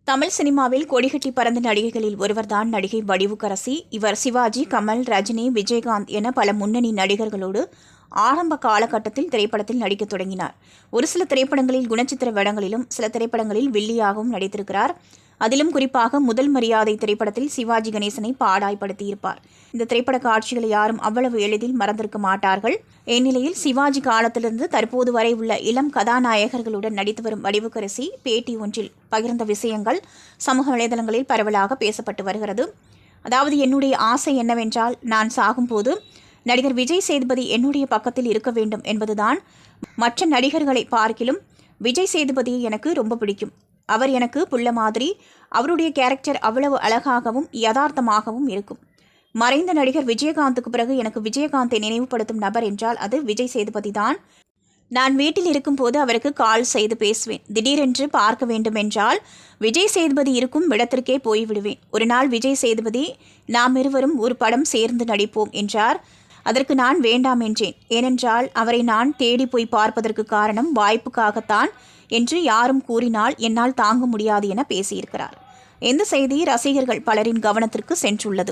தமிழ் சினிமாவில் கொடிகட்டி பறந்த நடிகைகளில் ஒருவர்தான் நடிகை வடிவுக்கரசி. இவர் சிவாஜி, கமல், ரஜினி, விஜயகாந்த் என பல முன்னணி நடிகர்களோடு ஆரம்ப காலகட்டத்தில் திரைப்படத்தில் நடிக்கத் தொடங்கினார். ஒரு சில திரைப்படங்களில் குணச்சித்திர வேடங்களிலும், சில திரைப்படங்களில் வில்லியாகவும் நடித்திருக்கிறார். அதிலும் குறிப்பாக முதல் மரியாதை திரைப்படத்தில் சிவாஜி கணேசனை பாடாய்படுத்தியிருப்பார். இந்த திரைப்பட காட்சிகளை யாரும் அவ்வளவு எளிதில் மறந்திருக்க மாட்டார்கள். இந்நிலையில் சிவாஜி காலத்திலிருந்து தற்போது வரை உள்ள இளம் கதாநாயகர்களுடன் நடித்து வரும் வடிவுக்கரசி பேட்டி ஒன்றில் பகிர்ந்த விஷயங்கள் சமூக வலைதளங்களில் பரவலாக பேசப்பட்டு வருகிறது. அதாவது, என்னுடைய ஆசை என்னவென்றால், நான் சாகும்போது நடிகர் விஜய் சேதுபதி என்னுடைய பக்கத்தில் இருக்க வேண்டும் என்பதுதான். மற்ற நடிகர்களை பார்க்கிலும் விஜய் சேதுபதியை எனக்கு ரொம்ப பிடிக்கும். அவர் எனக்கு புள்ள மாதிரி. அவருடைய கேரக்டர் அவ்வளவு அழகாகவும் யதார்த்தமாகவும் இருக்கும். மறைந்த நடிகர் விஜயகாந்துக்கு பிறகு எனக்கு விஜயகாந்தை நினைவுபடுத்தும் நபர் என்றால் அது விஜய் சேதுபதி தான். நான் வீட்டில் இருக்கும்போது அவருக்கு கால் செய்து பேசுவேன். திடீரென்று பார்க்க வேண்டுமென்றால் விஜய் சேதுபதி இருக்கும் இடத்திற்கே போய்விடுவேன். ஒரு நாள் விஜய் சேதுபதி, நாம் இருவரும் ஒரு படம் சேர்ந்து நடிப்போம் என்றார். அதற்கு நான் வேண்டாம் என்றேன். ஏனென்றால் அவரை நான் தேடி போய் பார்ப்பதற்கு காரணம் வாய்ப்புக்காகத்தான் என்று யாரும் கூறினால் என்னால் தாங்க முடியாது என பேசியிருக்கிறார். இந்த செய்தி ரசிகர்கள் பலரின் கவனத்திற்கு சென்றுள்ளது.